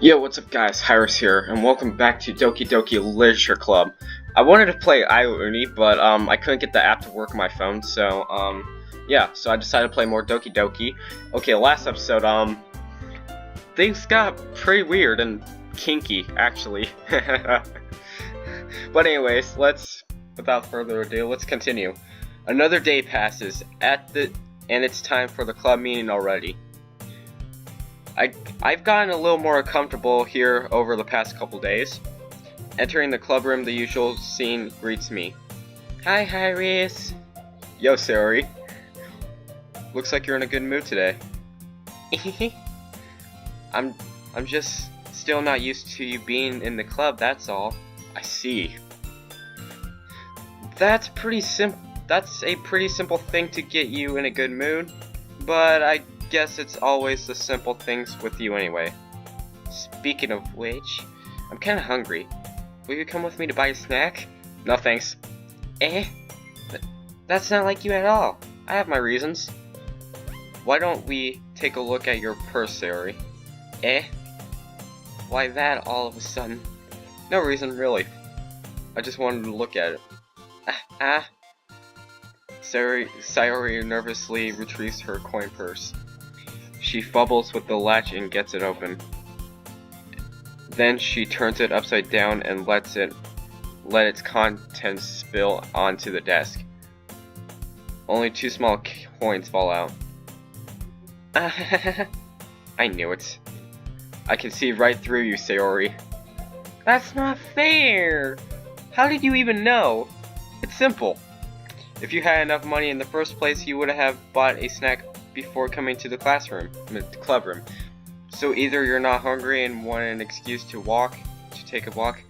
Yo, what's up guys, Pyrus here, and welcome back to Doki Doki Literature Club. I wanted to play IOUNI, but I couldn't get the app to work on my phone, so yeah, so I decided to play more Doki Doki. Okay, last episode, things got pretty weird and kinky, actually. But anyways, without further ado, let's continue. Another day passes, and it's time for the club meeting already. I've gotten a little more comfortable here over the past couple days. Entering the club room, the usual scene greets me. Hi, Pyrus. Yo, Sari. Looks like you're in a good mood today. I'm just still not used to you being in the club, that's all. I see. That's a pretty simple thing to get you in a good mood, but I guess it's always the simple things with you anyway. Speaking of which, I'm kinda hungry. Will you come with me to buy a snack? No thanks. That's not like you at all. I have my reasons. Why don't we take a look at your purse, Sari? Why that all of a sudden? No reason, really. I just wanted to look at it. Sayori nervously retrieves her coin purse. She fumbles with the latch and gets it open. Then she turns it upside down and let its contents spill onto the desk. Only 2 small coins fall out. I knew it. I can see right through you, Sayori. That's not fair! How did you even know? It's simple. If you had enough money in the first place, you would have bought a snack before coming to the club room. So either you're not hungry and want an excuse to take a walk,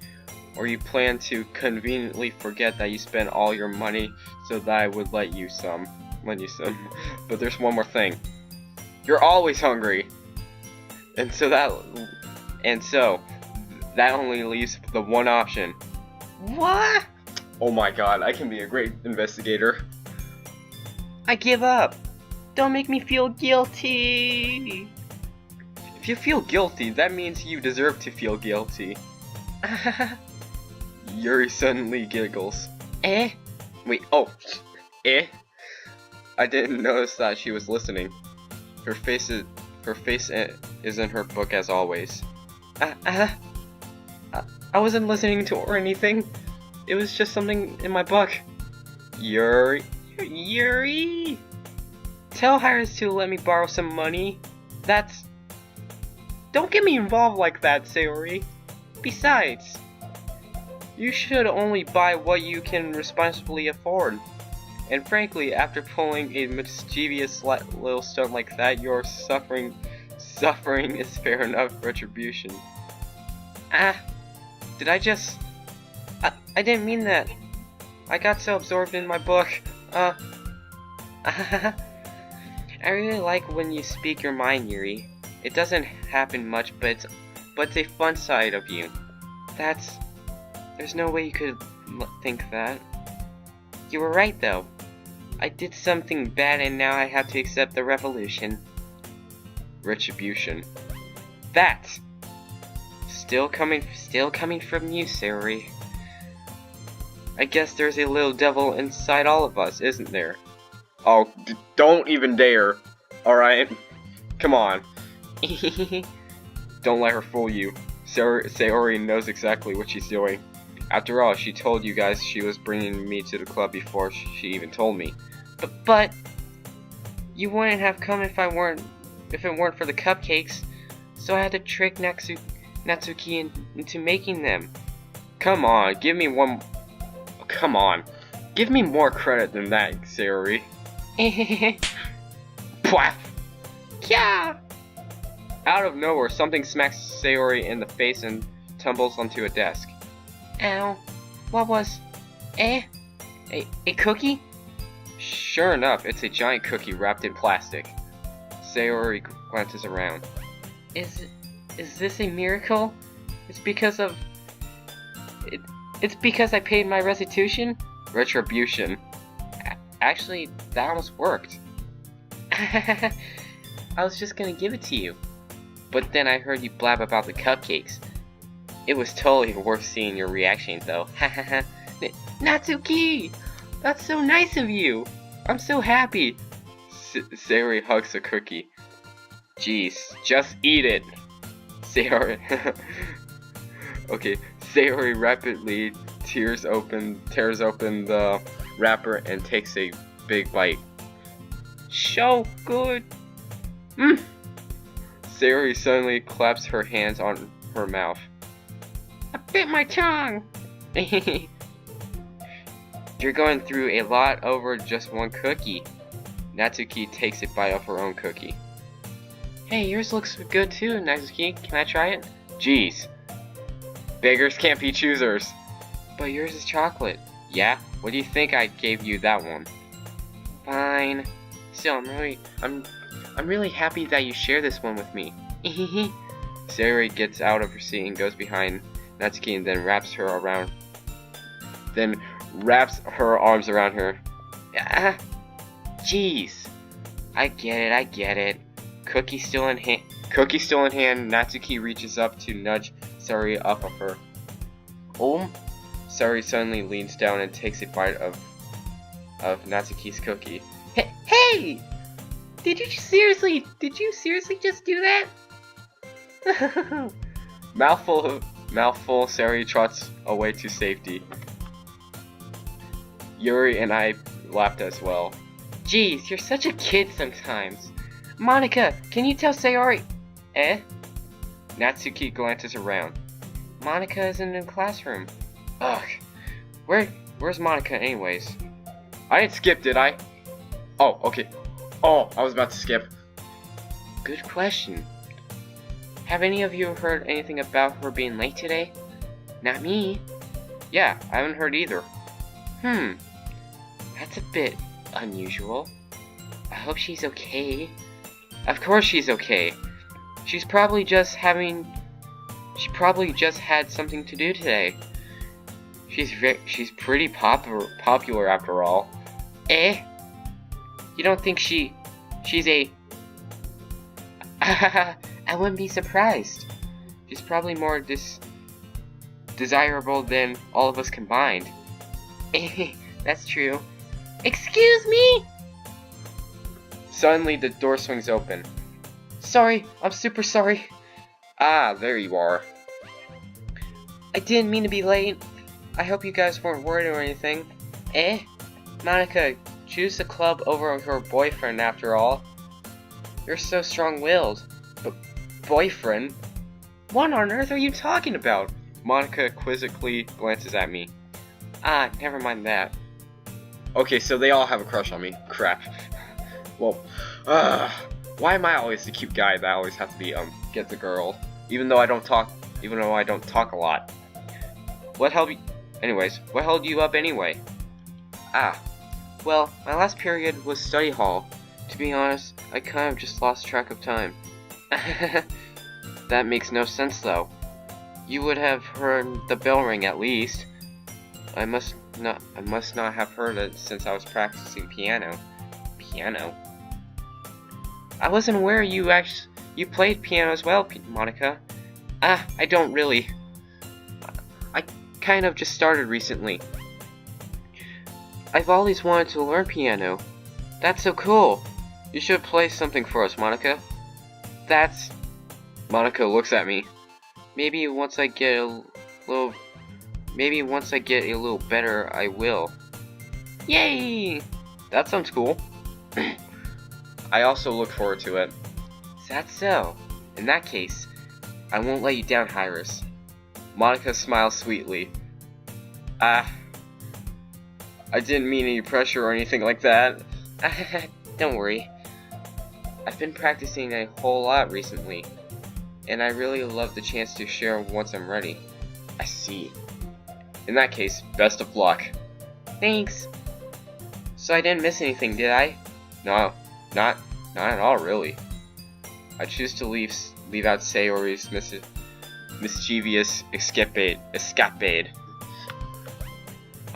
or you plan to conveniently forget that you spent all your money so that I would lend you some. But there's one more thing. You're always hungry. And so that only leaves the one option. What? Oh my god, I can be a great investigator. I give up. Don't make me feel guilty. If you feel guilty, that means you deserve to feel guilty. Yuri suddenly giggles. Wait, oh. I didn't notice that she was listening. Her face is in her book as always. I wasn't listening to or anything. It was just something in my book. Yuri! Tell Pyrus to let me borrow some money. Don't get me involved like that, Sayori. Besides, you should only buy what you can responsibly afford. And frankly, after pulling a mischievous little stunt like that, your suffering is fair enough retribution. Did I just... I didn't mean that. I got so absorbed in my book. I really like when you speak your mind, Yuri. It doesn't happen much, but it's a fun side of you. There's no way you could think that. You were right, though. I did something bad and now I have to accept the retribution. That! Still coming from you, Sayori. I guess there's a little devil inside all of us, isn't there? Oh, don't even dare. Alright? Come on. Don't let her fool you. Sayori knows exactly what she's doing. After all, she told you guys she was bringing me to the club before she even told me. But you wouldn't have come if it weren't for the cupcakes. So I had to trick Natsuki into making them. Come on, give me more credit than that, Sayori. Pwaff! Yeah! Out of nowhere, something smacks Sayori in the face and tumbles onto a desk. Ow. What was... A cookie? Sure enough, it's a giant cookie wrapped in plastic. Sayori glances around. Is this a miracle? It's because I paid my restitution? Retribution. Actually, that almost worked. I was just gonna give it to you. but then I heard you blab about the cupcakes. It was totally worth seeing your reaction, though. Hahaha. Natsuki! That's so nice of you! I'm so happy! Sayori hugs the cookie. Jeez, just eat it! Sayori... Okay, Sayori rapidly tears open the wrapper and takes a big bite. So good! Mmm! Sayori suddenly claps her hands on her mouth. I bit my tongue! You're going through a lot over just one cookie. Natsuki takes a bite of her own cookie. Hey, yours looks good too, Natsuki. Can I try it? Jeez. Beggars can't be choosers. But yours is chocolate. Yeah? What do you think I gave you that one? Fine. Still, I'm really happy that you share this one with me. Sayori gets out of her seat and goes behind Natsuki and then wraps her arms around her. Ah, jeez. I get it. Cookie still in hand, Natsuki reaches up to nudge Sayori up of her. Sayori suddenly leans down and takes a bite of Natsuki's cookie. Hey! Did you seriously just do that? Mouthful, Sayori trots away to safety. Yuri and I laughed as well. Jeez, you're such a kid sometimes. Monica, can you tell Sayori? Eh? Natsuki glances around. Monica isn't in the classroom. Ugh. Where's Monica anyways? I didn't skip, did I? Oh, okay. Oh, I was about to skip. Good question. Have any of you heard anything about her being late today? Not me. Yeah, I haven't heard either. That's a bit unusual. I hope she's okay. Of course she's okay. She probably just had something to do today. She's pretty popular after all. Eh? You don't think she's a... I wouldn't be surprised. She's probably more desirable than all of us combined. That's true. Excuse me? Suddenly, the door swings open. Sorry, I'm super sorry. Ah, there you are. I didn't mean to be late. I hope you guys weren't worried or anything. Eh? Monica, choose the club over her boyfriend after all. You're so strong-willed. But boyfriend? What on earth are you talking about? Monica quizzically glances at me. Ah, never mind that. Okay, so they all have a crush on me. Crap. Well, why am I always the cute guy that always has to be, get the girl? Even though I don't talk a lot. What held you up anyway? Ah, well, my last period was study hall. To be honest, I kind of just lost track of time. That makes no sense though. You would have heard the bell ring at least. I must not have heard it since I was practicing piano. Piano? I wasn't aware you played piano as well, Monica. Ah, I don't really. I kind of just started recently. I've always wanted to learn piano. That's so cool. You should play something for us, Monica. Monica looks at me. Maybe once I get a little better, I will. Yay! That sounds cool. I also look forward to it. Is that so? In that case, I won't let you down, Pyrus. Monica smiles sweetly. I didn't mean any pressure or anything like that. Don't worry. I've been practicing a whole lot recently, and I really love the chance to share once I'm ready. I see. In that case, best of luck. Thanks. So I didn't miss anything, did I? No, not at all, really. I choose to leave out Sayori's mischievous escapade.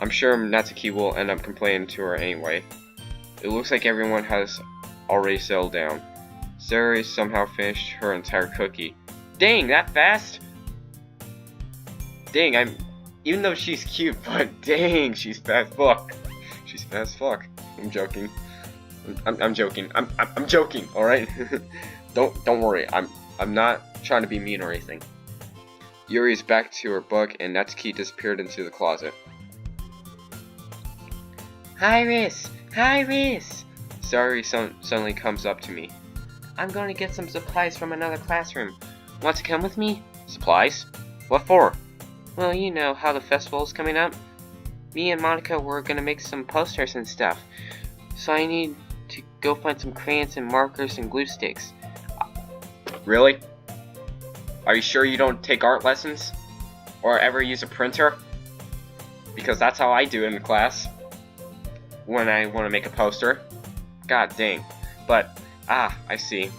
I'm sure Natsuki will end up complaining to her anyway. It looks like everyone has already settled down. Sayori somehow finished her entire cookie. Dang, that fast? Dang, even though she's cute, but dang, she's fast fuck. She's fast fuck. I'm joking. I'm joking. I'm joking, alright? Don't worry. I'm not trying to be mean or anything. Yuri's back to her book and Natsuki disappeared into the closet. Pyrus! Pyrus! Sayori suddenly comes up to me. I'm going to get some supplies from another classroom. Want to come with me? Supplies? What for? Well, you know how the festival's coming up. Me and Monica were going to make some posters and stuff. So I need to go find some crayons and markers and glue sticks. Really? Are you sure you don't take art lessons? Or ever use a printer? Because that's how I do it in class. When I want to make a poster. God dang. But, I see.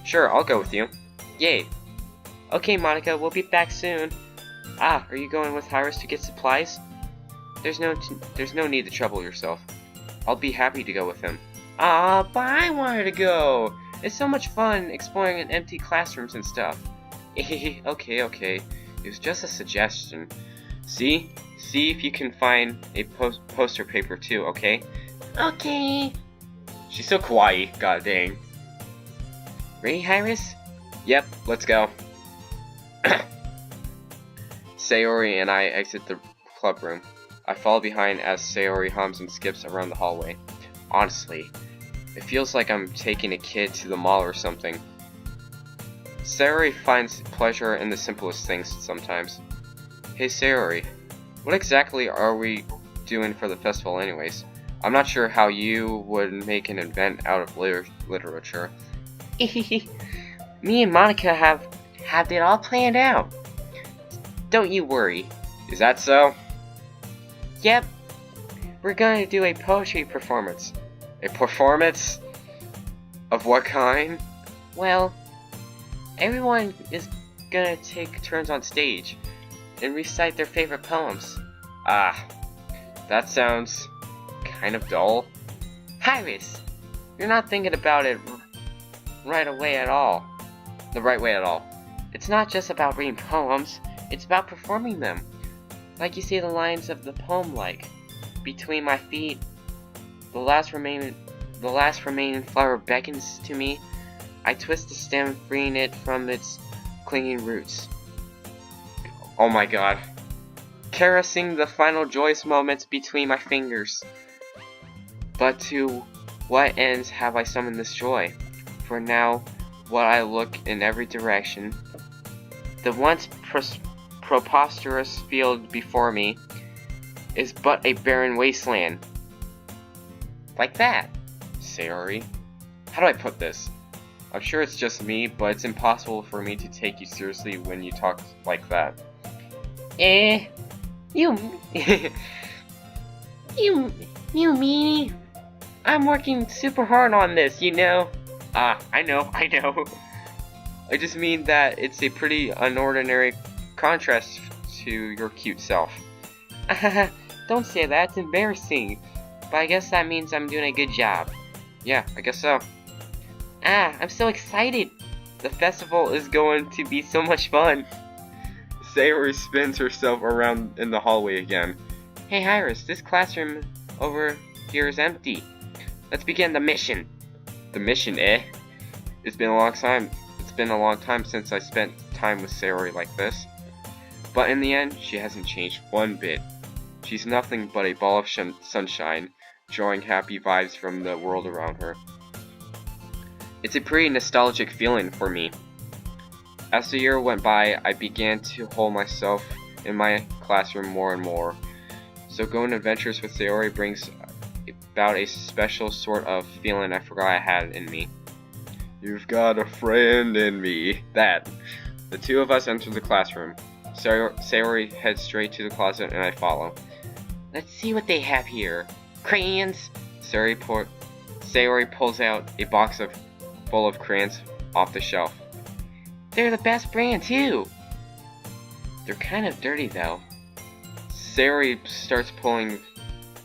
Sure, I'll go with you. Yay. Okay, Monica, we'll be back soon. Are you going with Pyrus to get supplies? There's no need to trouble yourself. I'll be happy to go with him. But I wanted to go. It's so much fun exploring in empty classrooms and stuff. Okay. It was just a suggestion. See if you can find a poster paper too, okay? Okay. She's so kawaii, god dang. Ready, Pyrus? Yep, let's go. Sayori and I exit the club room. I fall behind as Sayori hums and skips around the hallway. Honestly, it feels like I'm taking a kid to the mall or something. Sayori finds pleasure in the simplest things sometimes. Hey Sayori, what exactly are we doing for the festival anyways? I'm not sure how you would make an event out of literature. Me and Monica have it all planned out. Don't you worry. Is that so? Yep. We're going to do a poetry performance. A performance? Of what kind? Well, everyone is going to take turns on stage and recite their favorite poems. That sounds kind of dull. Pyrus, you're not thinking about it the right way at all. It's not just about reading poems, it's about performing them. Like you say the lines of the poem like, between my feet, the last remaining flower beckons to me. I twist the stem, freeing it from its clinging roots. Oh my god. Caressing the final joyous moments between my fingers. But to what ends have I summoned this joy? For now, while I look in every direction, the once preposterous field before me is but a barren wasteland. Like that, Sayori. How do I put this? I'm sure it's just me, but it's impossible for me to take you seriously when you talk like that. You meanie. I'm working super hard on this, you know. I know. I just mean that it's a pretty unordinary contrast to your cute self. Don't say that, it's embarrassing. But I guess that means I'm doing a good job. Yeah, I guess so. I'm so excited. The festival is going to be so much fun. Sayori spins herself around in the hallway again. Hey Pyrus, this classroom over here is empty. Let's begin the mission. The mission, eh? It's been a long time since I spent time with Sayori like this. But in the end, she hasn't changed one bit. She's nothing but a ball of sunshine, drawing happy vibes from the world around her. It's a pretty nostalgic feeling for me. As the year went by, I began to hold myself in my classroom more and more. So going on adventures with Sayori brings about a special sort of feeling I forgot I had in me. You've got a friend in me. That. The two of us enter the classroom. Sayori heads straight to the closet and I follow. Let's see what they have here. Crayons! Sayori pulls out a box full of crayons off the shelf. They're the best brand too! They're kind of dirty though. Sayori starts pulling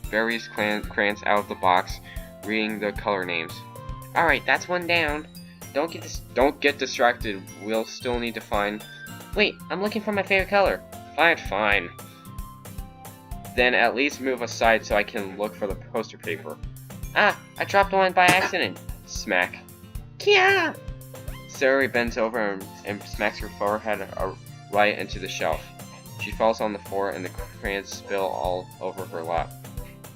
various crayons out of the box, reading the color names. Alright, that's one down. Don't get distracted. We'll still need to find. Wait, I'm looking for my favorite color. Fine. Then at least move aside so I can look for the poster paper. Ah, I dropped one by accident. Smack. Kia! Sayori bends over and smacks her forehead right into the shelf. She falls on the floor and the crayons spill all over her lap.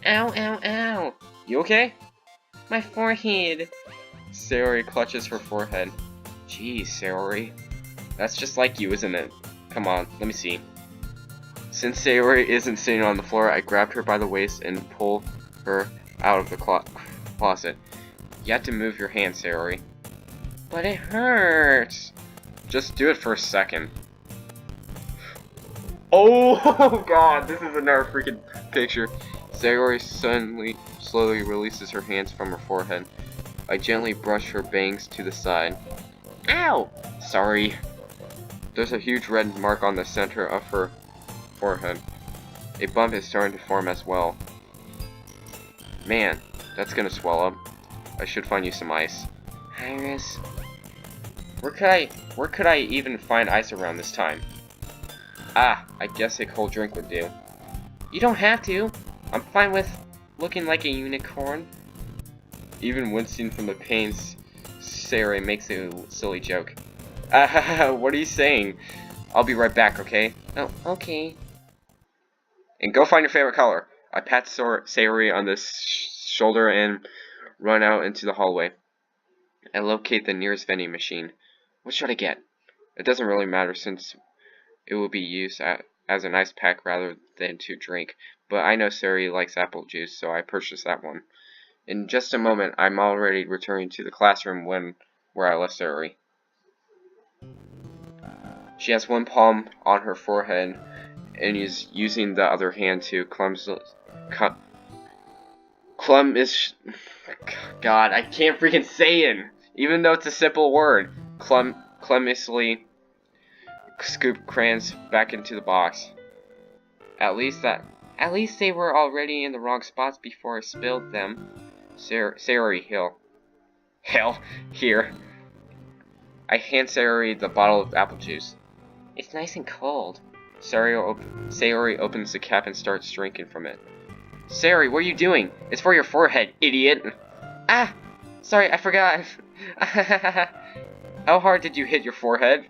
Ow. You okay? My forehead. Sayori clutches her forehead. Geez, Sayori. That's just like you, isn't it? Come on, let me see. Since Sayori isn't sitting on the floor, I grabbed her by the waist and pulled her out of the closet. You have to move your hand, Sayori. But it hurts. Just do it for a second. Oh god, this is another freaking picture. Sayori slowly releases her hands from her forehead. I gently brush her bangs to the side. Ow! Sorry. There's a huge red mark on the center of her forehead. A bump is starting to form as well. Man, that's gonna swell up. I should find you some ice. Pyrus. Where could I even find ice around this time? Ah, I guess a cold drink would do. You don't have to. I'm fine with looking like a unicorn. Even wincing from the pain, Sayori makes a silly joke. What are you saying? I'll be right back, okay? Oh, okay. And go find your favorite color. I pat Sayori on the shoulder and run out into the hallway. I locate the nearest vending machine. What should I get? It doesn't really matter since it will be used as an ice pack rather than to drink, but I know Sayori likes apple juice, so I purchased that one. In just a moment, I'm already returning to the classroom where I left Sayori. She has one palm on her forehead and is using the other hand to God, I can't freaking say it! Even though it's a simple word. Clumsily scoop crayons back into the box. At least they were already in the wrong spots before I spilled them. Sayori, Hell, here. I hand Sayori the bottle of apple juice. It's nice and cold. Sayori opens the cap and starts drinking from it. Sayori, what are you doing? It's for your forehead, idiot. Ah! Sorry, I forgot. How hard did you hit your forehead?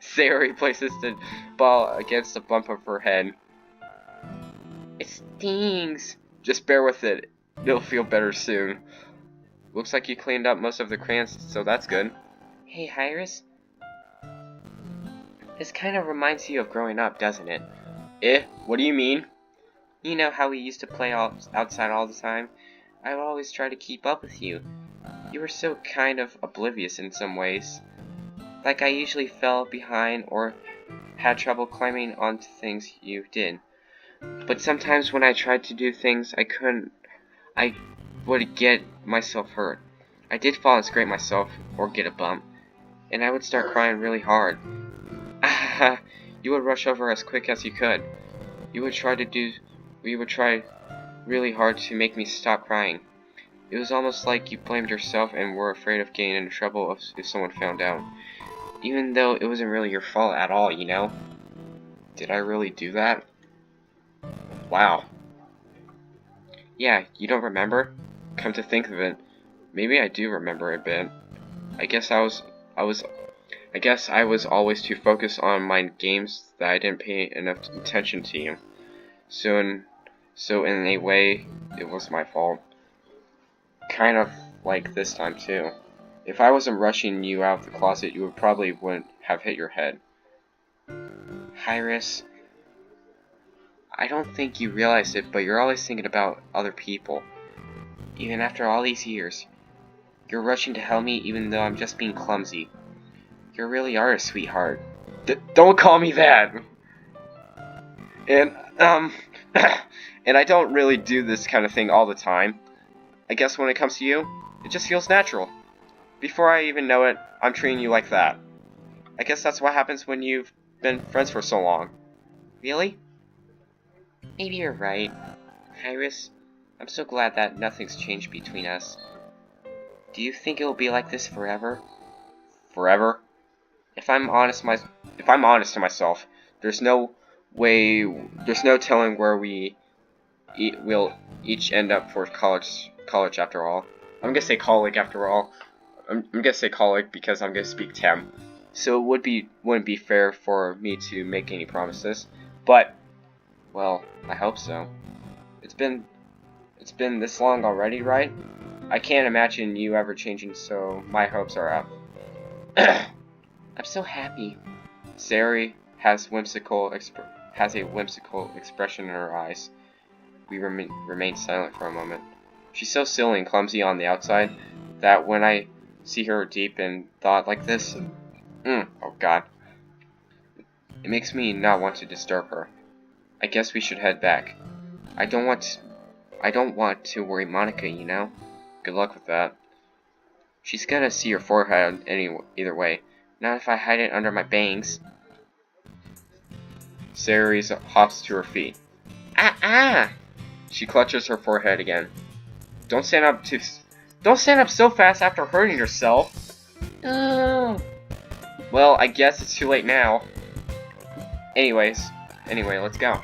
Sayori places the ball against the bump of her head. It stings. Just bear with it. It'll feel better soon. Looks like you cleaned up most of the crayons, so that's good. Hey, Pyrus. This kind of reminds you of growing up, doesn't it? What do you mean? You know how we used to play outside all the time? I would always try to keep up with you. You were so kind of oblivious in some ways. Like I usually fell behind or had trouble climbing onto things you did. But sometimes when I tried to do things I couldn't, I would get myself hurt. I did fall and scrape myself, or get a bump, and I would start crying really hard. You would rush over as quick as you could. We would try really hard to make me stop crying. It was almost like you blamed yourself and were afraid of getting into trouble if someone found out. Even though it wasn't really your fault at all, you know? Did I really do that? Wow. Yeah, you don't remember? Come to think of it, maybe I do remember a bit. I guess I was always too focused on my games that I didn't pay enough attention to you. So in a way, it was my fault. Kind of like this time too. If I wasn't rushing you out of the closet, you probably wouldn't have hit your head. Pyrus, I don't think you realize it, but you're always thinking about other people. Even after all these years, you're rushing to help me even though I'm just being clumsy. You really are a sweetheart. Don't call me that! And I don't really do this kind of thing all the time. I guess when it comes to you, it just feels natural. Before I even know it, I'm treating you like that. I guess that's what happens when you've been friends for so long. Really? Maybe you're right. Pyrus, I'm so glad that nothing's changed between us. Do you think it will be like this forever? Forever? If I'm honest to myself, there's no telling where we'll each end up for college after all. I'm gonna say colleague after all. I'm gonna say colleague because I'm gonna speak Tem. So it wouldn't be fair for me to make any promises. But, well, I hope so. It's been this long already, right? I can't imagine you ever changing, so my hopes are up. I'm so happy. Sayori has a whimsical expression in her eyes. We remain silent for a moment. She's so silly and clumsy on the outside that when I see her deep in thought like this, oh god, it makes me not want to disturb her. I guess we should head back. I don't want to worry Monica, you know? Good luck with that. She's gonna see your forehead either way. Not if I hide it under my bangs. Sayori hops to her feet. She clutches her forehead again. Don't stand up so fast after hurting yourself. Well, I guess it's too late now. Anyway, let's go.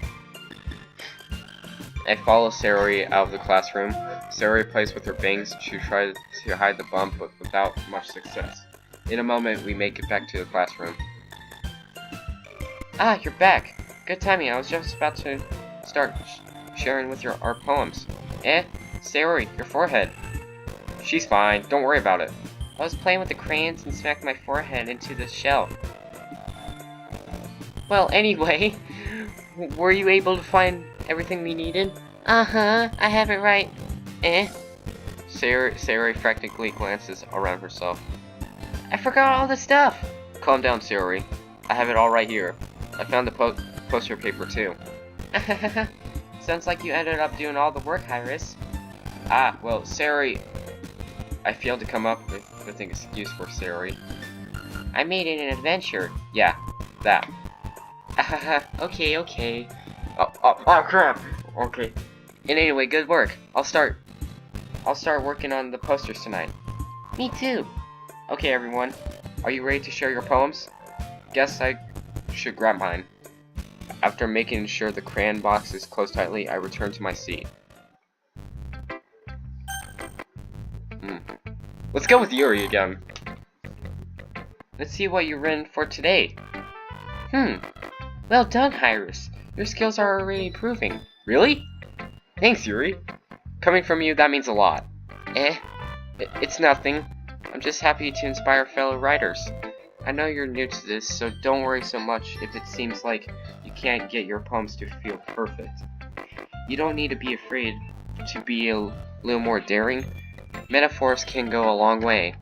I follow Sayori out of the classroom. Sayori plays with her bangs to try to hide the bump, but without much success. In a moment, we make it back to the classroom. Ah, you're back. Good timing. I was just about to start sharing with our poems. Sayori, your forehead. She's fine. Don't worry about it. I was playing with the crayons and smacked my forehead into the shell. Well, anyway, were you able to find everything we needed? I have it right. Sayori frantically glances around herself. I forgot all the stuff. Calm down, Sayori. I have it all right here. I found the poster paper too. Sounds like you ended up doing all the work, Pyrus. Well, Sayori... I failed to come up with an excuse for Sayori. I made it an adventure. Yeah, that. Okay. Oh, crap. Okay. And anyway, good work. I'll start working on the posters tonight. Me too. Okay, everyone. Are you ready to share your poems? Guess I should grab mine. After making sure the crayon box is closed tightly, I return to my seat. Let's go with Yuri again. Let's see what you've written for today. Well done, Pyrus. Your skills are already improving. Really? Thanks, Yuri. Coming from you, that means a lot. It's nothing. I'm just happy to inspire fellow writers. I know you're new to this, so don't worry so much if it seems like you can't get your poems to feel perfect. You don't need to be afraid to be a little more daring. Metaphors can go a long way.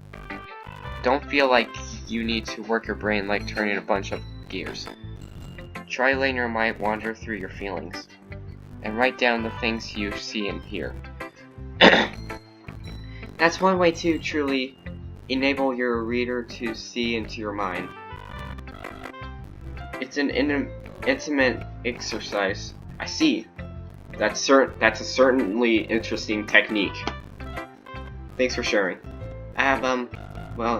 Don't feel like you need to work your brain like turning a bunch of gears. Try letting your mind wander through your feelings, and write down the things you see and hear. That's one way to truly enable your reader to see into your mind. It's an intimate exercise. I see. That's a certainly interesting technique. Thanks for sharing. I have, an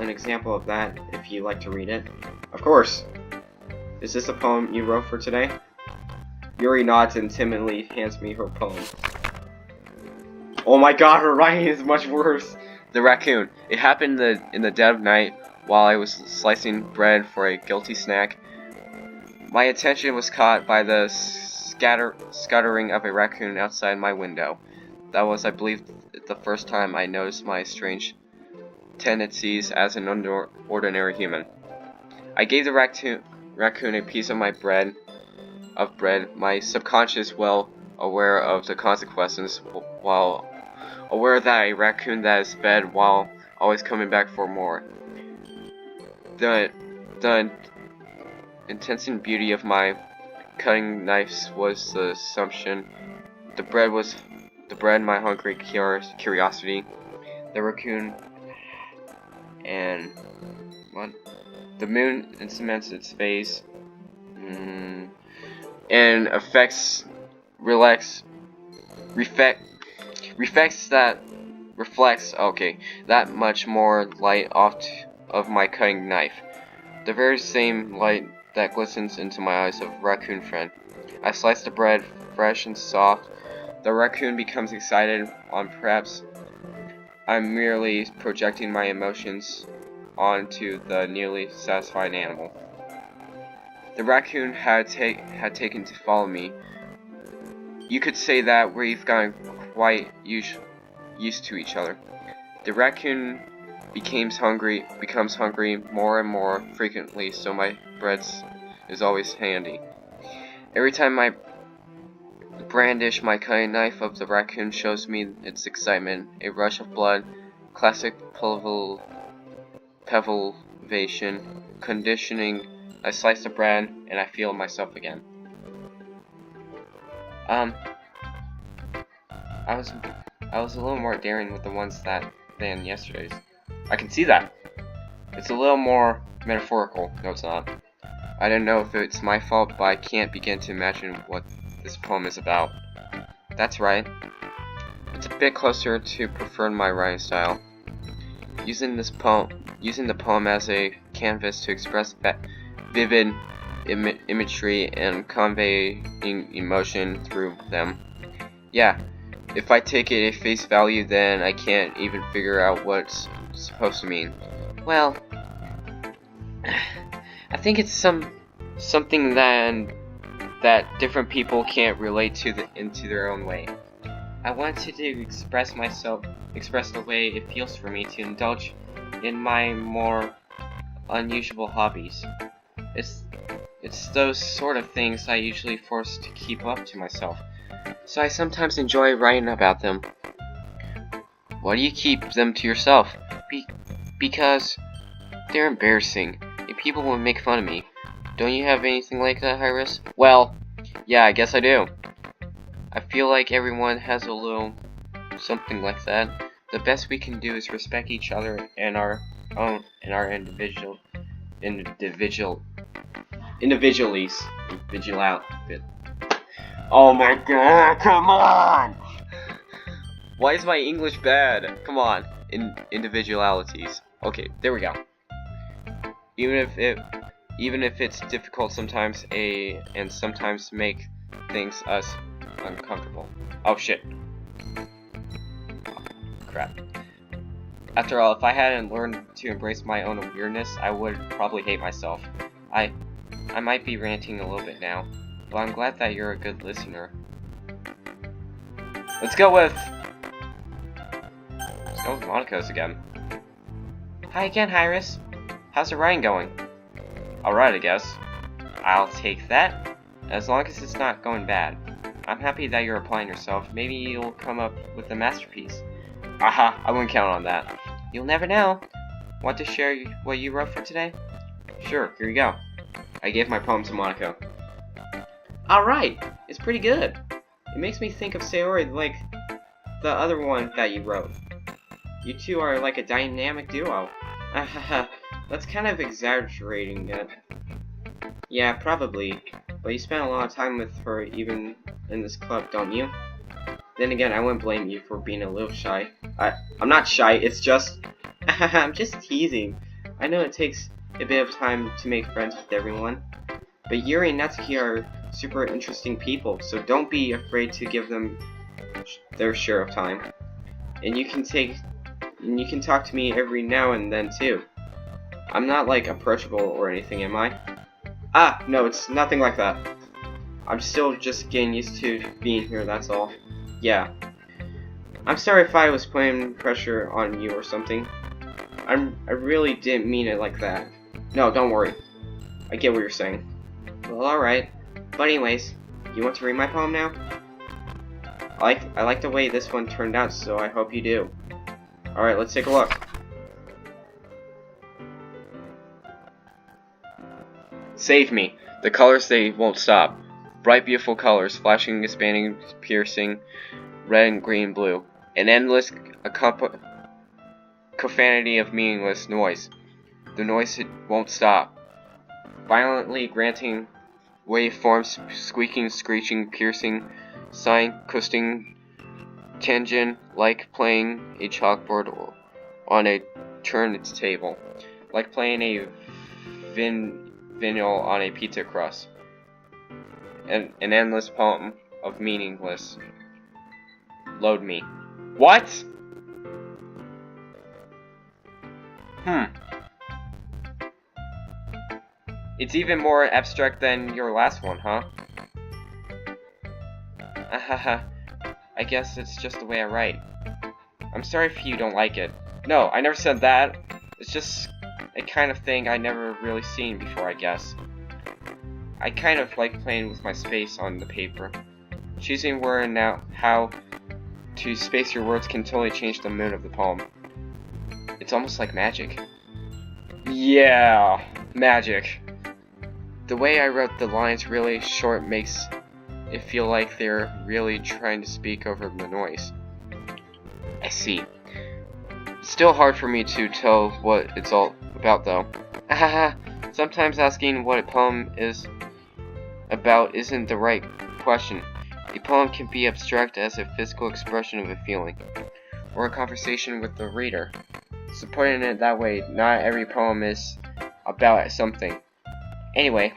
example of that, if you'd like to read it. Of course. Is this a poem you wrote for today? Yuri nods and timidly hands me her poem. Oh my god, her writing is much worse! The raccoon. It happened in the dead of night while I was slicing bread for a guilty snack. My attention was caught by the scattering of a raccoon outside my window. That was, I believe, the first time I noticed my strange tendencies as an ordinary human. I gave the raccoon a piece of my bread, my subconscious well aware of the consequences, while aware that a raccoon that is fed while always coming back for more. The intense beauty of my cutting knives was the assumption. The bread my hungry curiosity. The raccoon and what? The moon cements its face and reflects that much more light of my cutting knife. The very same light that glistens into my eyes of raccoon friend. I slice the bread, fresh and soft. The raccoon becomes excited on perhaps I'm merely projecting my emotions onto the nearly satisfied animal. The raccoon had taken to follow me. You could say that we've gotten quite used to each other. The raccoon becomes hungry more and more frequently, so my bread is always handy. Every time I brandish my cutting knife of the raccoon shows me its excitement, a rush of blood, classic pavlovation, conditioning. I slice the bread and I feel myself again. I was a little more daring with the ones than yesterday's. I can see that. It's a little more metaphorical. No, it's not. I don't know if it's my fault, but I can't begin to imagine what this poem is about. That's right. It's a bit closer to preferring my writing style. Using the poem as a canvas to express vivid imagery and conveying emotion through them. Yeah, if I take it at face value, then I can't even figure out what it's supposed to mean. Well, I think it's something that different people can't relate to into their own way. I wanted to express the way it feels for me to indulge in my more unusual hobbies. It's those sort of things I usually force to keep up to myself, so I sometimes enjoy writing about them. Why do you keep them to yourself? Because they're embarrassing, and people will make fun of me. Don't you have anything like that, Pyrus? Well, yeah, I guess I do. I feel like everyone has a little something like that. The best we can do is respect each other and our individualities. Oh my god, come on! Why is my English bad? Come on, individualities. Okay, there we go. Even if it's difficult sometimes, and sometimes make things us uncomfortable. Oh shit. Crap. After all, if I hadn't learned to embrace my own weirdness, I would probably hate myself. I might be ranting a little bit now, but I'm glad that you're a good listener. Let's go with Monica's again. Hi again, Pyrus. How's the writing going? Alright, I guess. I'll take that, as long as it's not going bad. I'm happy that you're applying yourself. Maybe you'll come up with a masterpiece. Aha, I wouldn't count on that. You'll never know. Want to share what you wrote for today? Sure, here you go. I gave my poem to Monica. Alright, it's pretty good. It makes me think of Sayori like the other one that you wrote. You two are like a dynamic duo. That's kind of exaggerating it. Yeah, probably. But you spent a lot of time with her even in this club, don't you? Then again, I wouldn't blame you for being a little shy. I'm not shy, it's just... I'm just teasing. I know it takes a bit of time to make friends with everyone. But Yuri and Natsuki are super interesting people, so don't be afraid to give them their share of time. And you can talk to me every now and then too. I'm not like approachable or anything, am I? Ah, no, it's nothing like that. I'm still just getting used to being here, that's all. Yeah. I'm sorry if I was putting pressure on you or something. I really didn't mean it like that. No, don't worry. I get what you're saying. Well, alright. But anyways, you want to read my poem now? I like the way this one turned out, so I hope you do. Alright, let's take a look. Save me. The colors, they won't stop. Bright, beautiful colors, flashing, expanding, piercing, red and green, blue. An endless cacophony of meaningless noise. The noise, it won't stop. Violently granting waveforms, squeaking, screeching, piercing, sighing, coasting, tangent, like playing a chalkboard on a turntable. like playing a vinyl on a pizza crust. An endless poem of meaningless. Load me. What? It's even more abstract than your last one, huh? I guess it's just the way I write. I'm sorry if you don't like it. No, I never said that. It's just a kind of thing I never really seen before, I guess. I kind of like playing with my space on the paper. Choosing where and now how to space your words can totally change the mood of the poem. It's almost like magic. Yeah, magic. The way I wrote the lines really short makes it feel like they're really trying to speak over the noise. I see. It's still hard for me to tell what it's all about, though. Sometimes asking what a poem is about isn't the right question. A poem can be abstract as a physical expression of a feeling, or a conversation with the reader. Supporting it that way, not every poem is about something. Anyway,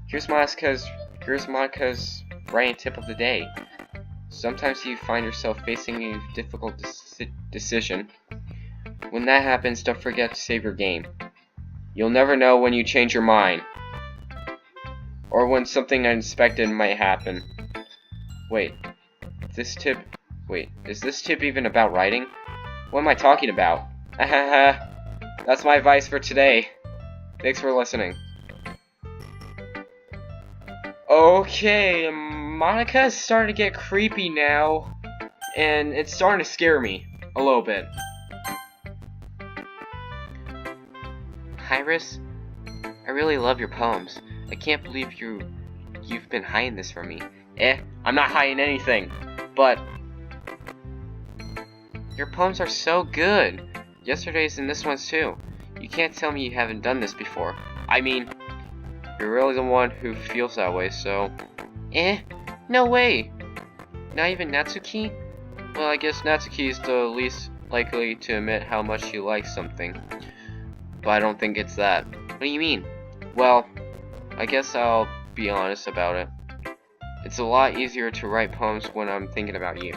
here's Monica's writing tip of the day. Sometimes you find yourself facing a difficult decision. When that happens, don't forget to save your game. You'll never know when you change your mind, or when something unexpected might happen. Wait, is this tip even about writing? What am I talking about? That's my advice for today. Thanks for listening. Okay, Monica is starting to get creepy now, and it's starting to scare me a little bit. Pyrus, I really love your poems. I can't believe you've been hiding this from me. I'm not hiding anything, but your poems are so good. Yesterday's and this one's too. You can't tell me you haven't done this before. I mean, you're really the one who feels that way, so... No way! Not even Natsuki? Well, I guess Natsuki is the least likely to admit how much she likes something. But I don't think it's that. What do you mean? Well, I guess I'll be honest about it. It's a lot easier to write poems when I'm thinking about you.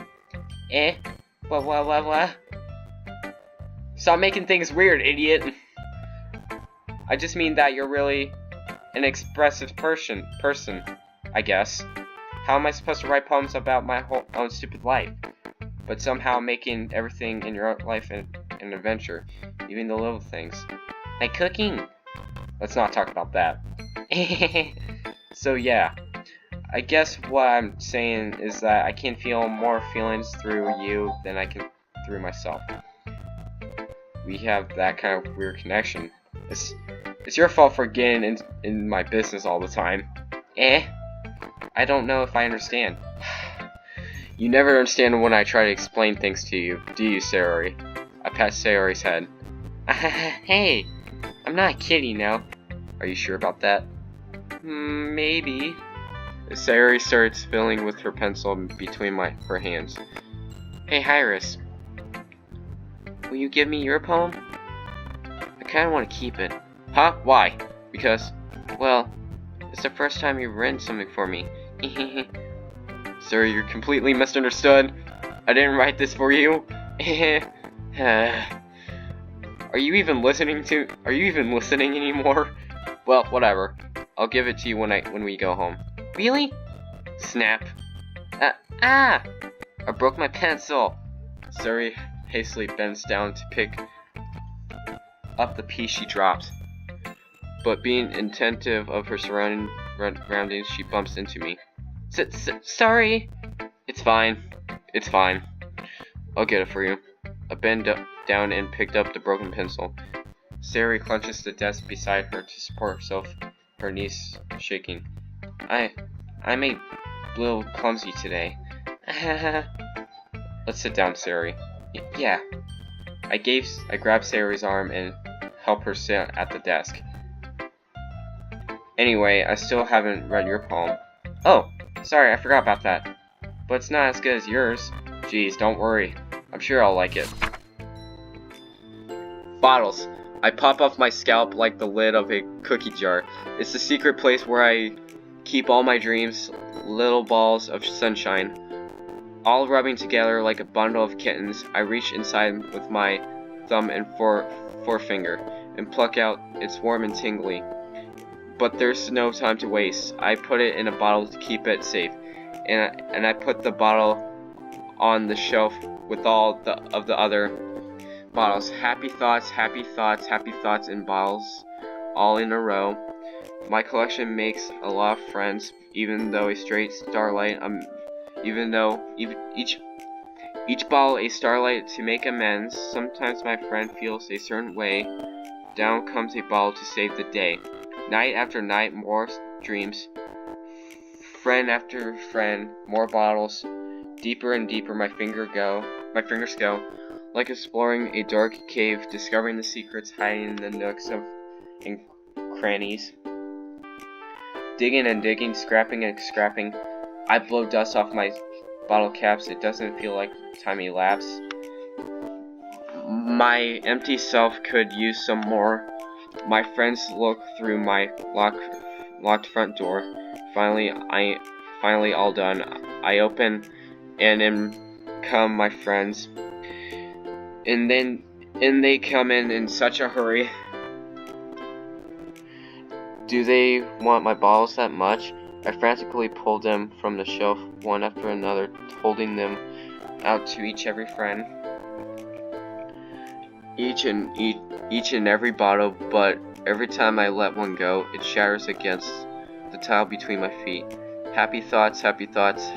What? Stop making things weird, idiot! I just mean that you're really an expressive person, I guess. How am I supposed to write poems about my own stupid life, but somehow making everything in your life an adventure, even the little things? Like cooking! Let's not talk about that. So yeah, I guess what I'm saying is that I can feel more feelings through you than I can through myself. We have that kind of weird connection. It's your fault for getting in my business all the time. I don't know if I understand. You never understand when I try to explain things to you, do you, Sayori? I pat Sayori's head. Hey, I'm not kidding now. Are you sure about that? Maybe. Sayori starts filling with her pencil between her hands. Hey, Pyrus. Will you give me your poem? I kinda want to keep it. Huh? Why? Because, well, it's the first time you've written something for me. Sir, you're completely misunderstood. I didn't write this for you. Are you even listening anymore? Well, whatever. I'll give it to you when we go home. Really? Snap. I broke my pencil. Suri hastily bends down to pick up the piece she dropped. But being attentive of her surroundings, she bumps into me. Sorry. It's fine. It's fine. I'll get it for you. I bend down and picked up the broken pencil. Sari clutches the desk beside her to support herself, her knees shaking. I'm a little clumsy today. Let's sit down, Sari. Yeah. I grabbed Sari's arm and helped her sit at the desk. Anyway, I still haven't read your poem. Oh, sorry, I forgot about that. But it's not as good as yours. Geez, don't worry. I'm sure I'll like it. Bottles. I pop off my scalp like the lid of a cookie jar. It's the secret place where I keep all my dreams, little balls of sunshine. All rubbing together like a bundle of kittens, I reach inside with my thumb and forefinger and pluck out. It's warm and tingly. But there's no time to waste. I put it in a bottle to keep it safe, and I put the bottle on the shelf with all of the other bottles. Happy thoughts, happy thoughts, happy thoughts in bottles, all in a row. My collection makes a lot of friends, even though a straight starlight. Each bottle a starlight to make amends. Sometimes my friend feels a certain way. Down comes a bottle to save the day. Night after night, more dreams. Friend after friend, more bottles. Deeper and deeper my fingers go, like exploring a dark cave, discovering the secrets hiding in the nooks and crannies. Digging and digging, scrapping and scrapping. I blow dust off my bottle caps. It doesn't feel like time elapsed. My empty self could use some more. My friends look through my locked front door. Finally all done. I open, and in come my friends. And they come in such a hurry. Do they want my bottles that much? I frantically pulled them from the shelf, one after another, holding them out to every friend. Each and every bottle, but every time I let one go, it shatters against the tile between my feet. Happy thoughts, happy thoughts,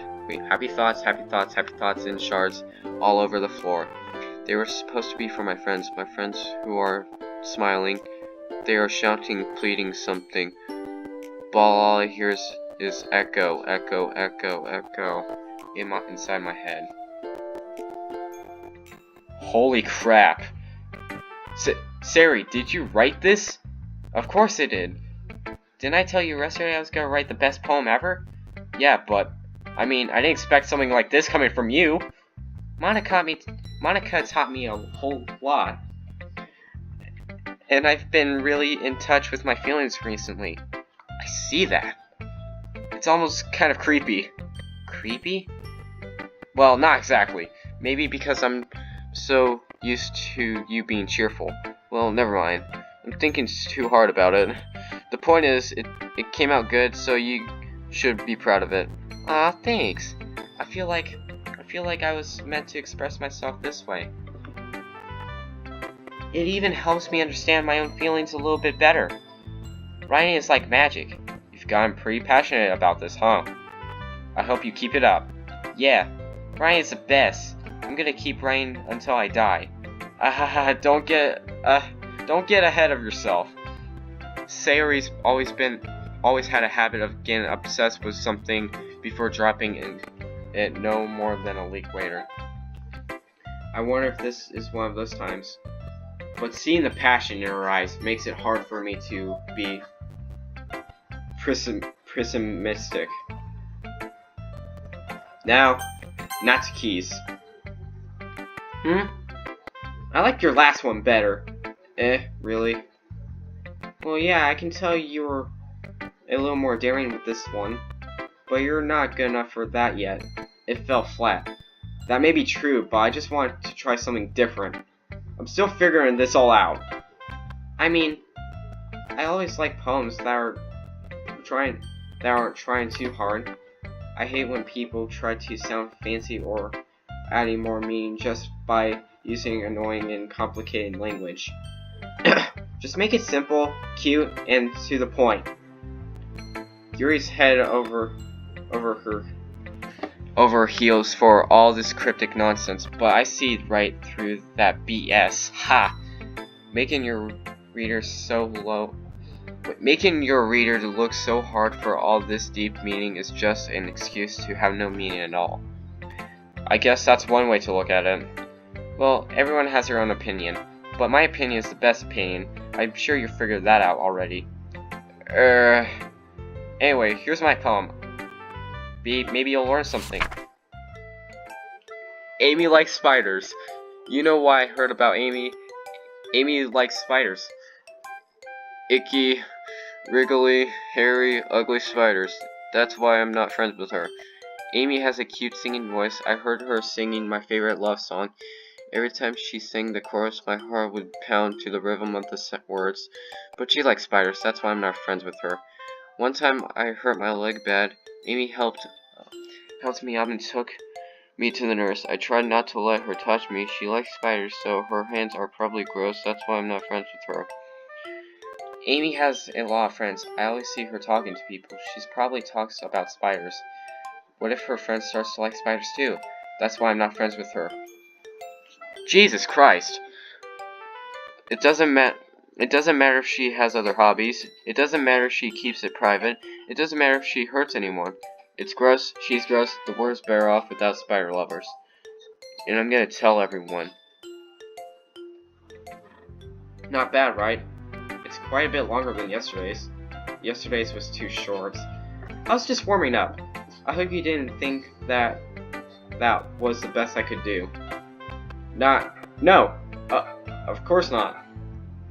happy thoughts, happy thoughts, happy thoughts in shards all over the floor. They were supposed to be for my friends who are smiling. They are shouting, pleading something. But all I hear is echo, echo, echo, echo inside my head. Holy crap. Sari, did you write this? Of course I did. Didn't I tell you yesterday I was gonna write the best poem ever? Yeah, but I mean, I didn't expect something like this coming from you. Monica taught me a whole lot. And I've been really in touch with my feelings recently. I see that. It's almost kind of creepy. Creepy? Well, not exactly. Maybe because I'm so used to you being cheerful. Well, never mind. I'm thinking too hard about it. The point is, it came out good, so you should be proud of it. Aw, thanks. I feel like I was meant to express myself this way. It even helps me understand my own feelings a little bit better. Writing is like magic. You've gotten pretty passionate about this, huh? I hope you keep it up. Yeah, writing is the best. I'm gonna keep writing until I die. Don't get ahead of yourself. Sayori's always had a habit of getting obsessed with something before dropping it no more than a week later. I wonder if this is one of those times. But seeing the passion in her eyes makes it hard for me to be pessimistic. Now, Natsuki's. I like your last one better. Really? Well, yeah, I can tell you were a little more daring with this one. But you're not good enough for that yet. It fell flat. That may be true, but I just wanted to try something different. I'm still figuring this all out. I mean, I always like poems that aren't trying too hard. I hate when people try to sound fancy or adding more meaning just by using annoying and complicated language. Just make it simple, cute, and to the point. Yuri's head over heels for all this cryptic nonsense, but I see right through that BS. Ha! Making your reader to look so hard for all this deep meaning is just an excuse to have no meaning at all. I guess that's one way to look at it. Well, everyone has their own opinion, but my opinion is the best opinion. I'm sure you figured that out already. Anyway, here's my poem. Maybe you'll learn something. Amy likes spiders. You know why I heard about Amy? Amy likes spiders. Icky, wriggly, hairy, ugly spiders. That's why I'm not friends with her. Amy has a cute singing voice. I heard her singing my favorite love song. Every time she sang the chorus, my heart would pound to the rhythm of the words. But she likes spiders, that's why I'm not friends with her. One time I hurt my leg bad. Amy helped me up and took me to the nurse. I tried not to let her touch me. She likes spiders, so her hands are probably gross. That's why I'm not friends with her. Amy has a lot of friends. I always see her talking to people. She probably talks about spiders. What if her friend starts to like spiders too? That's why I'm not friends with her. Jesus Christ! It doesn't matter if she has other hobbies. It doesn't matter if she keeps it private. It doesn't matter if she hurts anyone. It's gross, she's gross, the world's better off without spider lovers. And I'm gonna tell everyone. Not bad, right? It's quite a bit longer than yesterday's. Yesterday's was too short. I was just warming up. I hope you didn't think that was the best I could do. No! Of course not.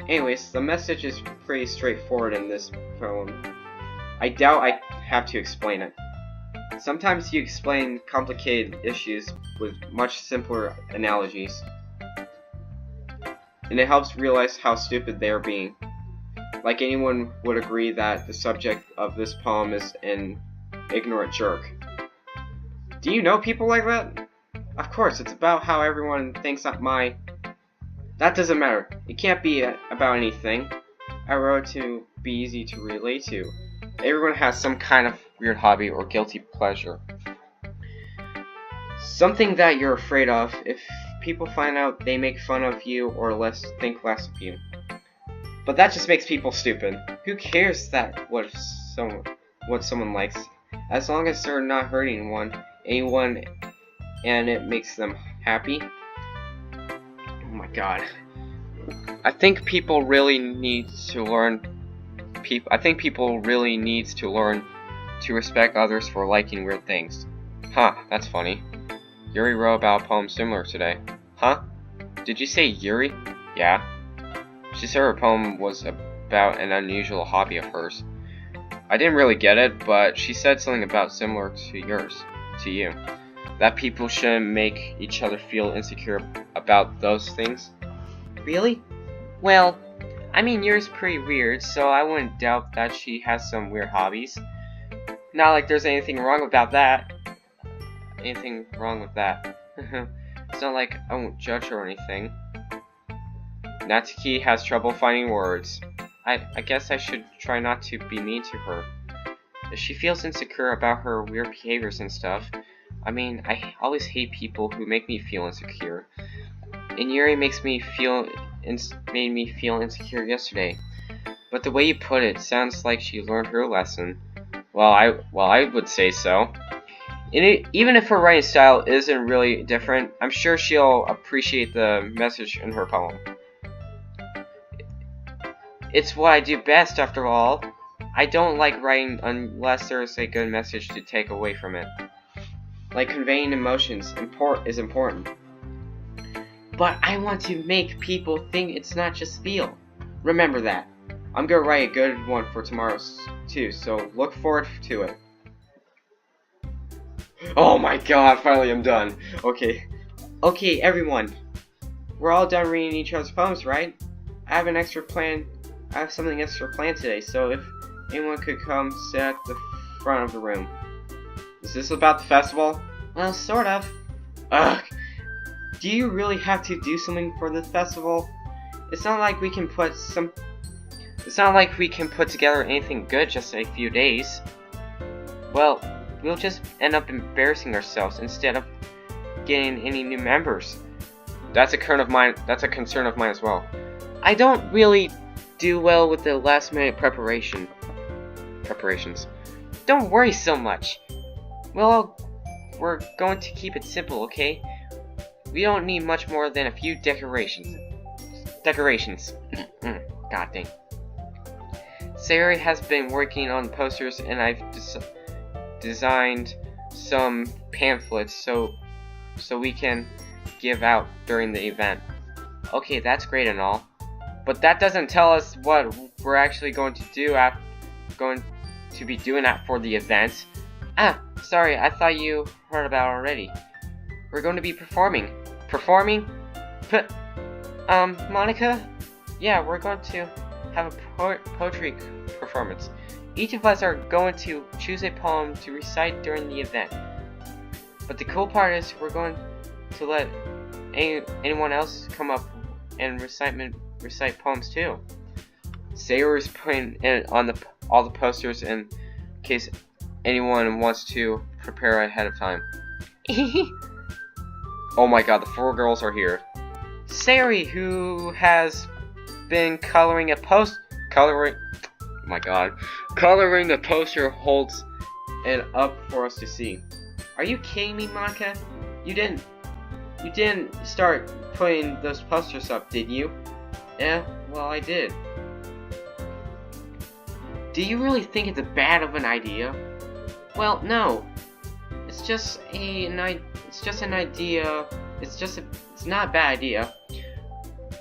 Anyways, the message is pretty straightforward in this poem. I doubt I have to explain it. Sometimes you explain complicated issues with much simpler analogies, and it helps realize how stupid they are being. Like anyone would agree that the subject of this poem is an ignorant jerk. Do you know people like that? Of course, it's about how everyone thinks that That doesn't matter. It can't be about anything. I wrote to be easy to relate to. Everyone has some kind of weird hobby or guilty pleasure. Something that you're afraid of. If people find out, they make fun of you or think less of you. But that just makes people stupid. Who cares what someone likes? As long as they're not hurting anyone, and it makes them happy. Oh my god. I think people really need to learn to respect others for liking weird things. Huh, that's funny. Yuri wrote about a poem similar today. Huh? Did you say Yuri? Yeah. She said her poem was about an unusual hobby of hers. I didn't really get it, but she said something about similar to you. That people shouldn't make each other feel insecure about those things. Really? Well, I mean, yours pretty weird, so I wouldn't doubt that she has some weird hobbies. Not like there's anything wrong about that. It's not like I won't judge her or anything. Natsuki has trouble finding words. I guess I should try not to be mean to her. If she feels insecure about her weird behaviors and stuff, I mean, I always hate people who make me feel insecure. And Yuri made me feel insecure yesterday. But the way you put it sounds like she learned her lesson. Well, I would say so. Even if her writing style isn't really different, I'm sure she'll appreciate the message in her poem. It's what I do best, after all. I don't like writing unless there's a good message to take away from it. Like conveying emotions is important. But I want to make people think it's not just feel. Remember that. I'm gonna write a good one for tomorrow too, so look forward to it. Oh my god, finally I'm done. Okay, everyone. We're all done reading each other's poems, right? I have something extra planned today, so if anyone could come sit at the front of the room. Is this about the festival? Well, sort of. Ugh. Do you really have to do something for the festival? It's not like we can put together anything good just in a few days. Well, we'll just end up embarrassing ourselves instead of getting any new members. That's a concern of mine as well. I don't really do well with the last minute preparations. Don't worry so much. Well, we're going to keep it simple, okay? We don't need much more than a few decorations. God dang. Sayori has been working on posters, and I've designed some pamphlets so we can give out during the event. Okay, that's great and all. But that doesn't tell us what we're actually going to do be doing that for the event. Ah, sorry, I thought you heard about it already. We're going to be performing. Performing? Monica? Yeah, we're going to have a poetry performance. Each of us are going to choose a poem to recite during the event. But the cool part is we're going to let anyone else come up and recite poems too. Sayori's putting it on all the posters in case anyone wants to prepare ahead of time. Oh my god, the 4 girls are here. Sayori, who has been coloring a poster, holds it up for us to see. Are you kidding me, Monica? You didn't start putting those posters up, did you? Yeah, well, I did. Do you really think it's bad of an idea? Well, no. It's not a bad idea.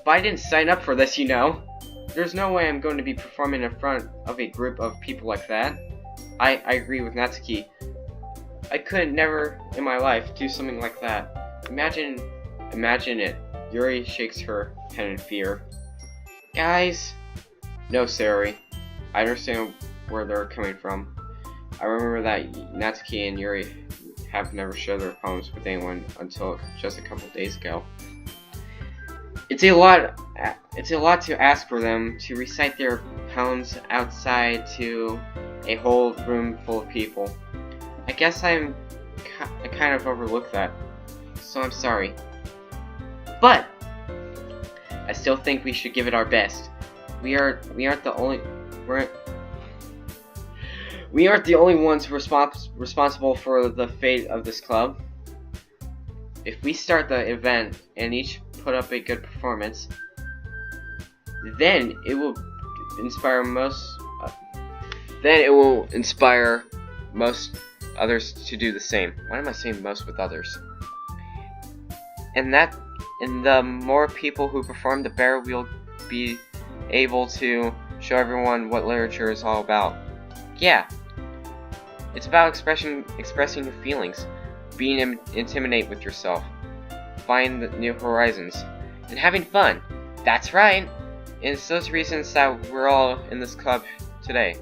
But I didn't sign up for this, you know. There's no way I'm going to be performing in front of a group of people like that. I agree with Natsuki. I could never in my life do something like that. Imagine it. Yuri shakes her head in fear. Guys. No, Sayori. I understand where they're coming from. I remember that Natsuki and Yuri have never shared their poems with anyone until just a couple days ago. It's a lot to ask for them to recite their poems outside to a whole room full of people. I guess I kind of overlooked that, so I'm sorry. But I still think we should give it our best. We aren't the only ones responsible for the fate of this club. If we start the event and each put up a good performance, then it will inspire most others to do the same. Why am I saying most with others? And the more people who perform, the better we'll be able to show everyone what literature is all about. Yeah, it's about expressing your feelings, being intimate with yourself, finding new horizons, and having fun. That's right. And it's those reasons that we're all in this club today.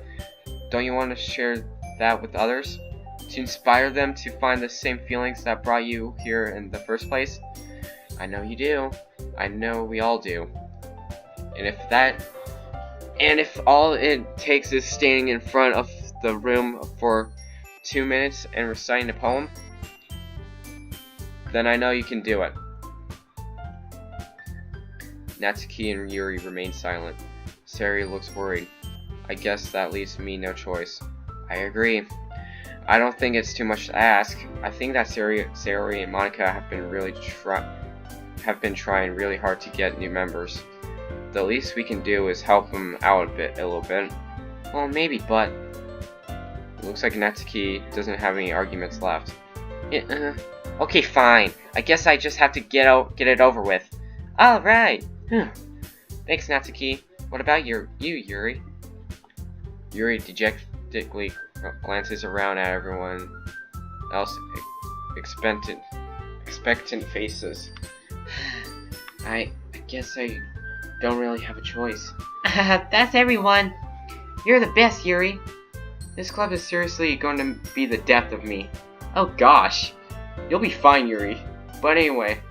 Don't you want to share that with others? To inspire them to find the same feelings that brought you here in the first place? I know you do. I know we all do. And if all it takes is standing in front of the room for 2 minutes and reciting a poem, then I know you can do it. Natsuki and Yuri remain silent. Sayori looks worried. I guess that leaves me no choice. I agree. I don't think it's too much to ask. I think that Sayori and Monica have been trying really hard to get new members. The least we can do is help them out a little bit. Well, maybe, but it looks like Natsuki doesn't have any arguments left. Okay, fine. I guess I just have to get it over with. All right. Thanks, Natsuki. What about you, Yuri? Yuri dejectedly glances around at everyone else, expectant faces. I guess I don't really have a choice. That's everyone. You're the best, Yuri. This club is seriously going to be the death of me. Oh gosh. You'll be fine, Yuri. But anyway,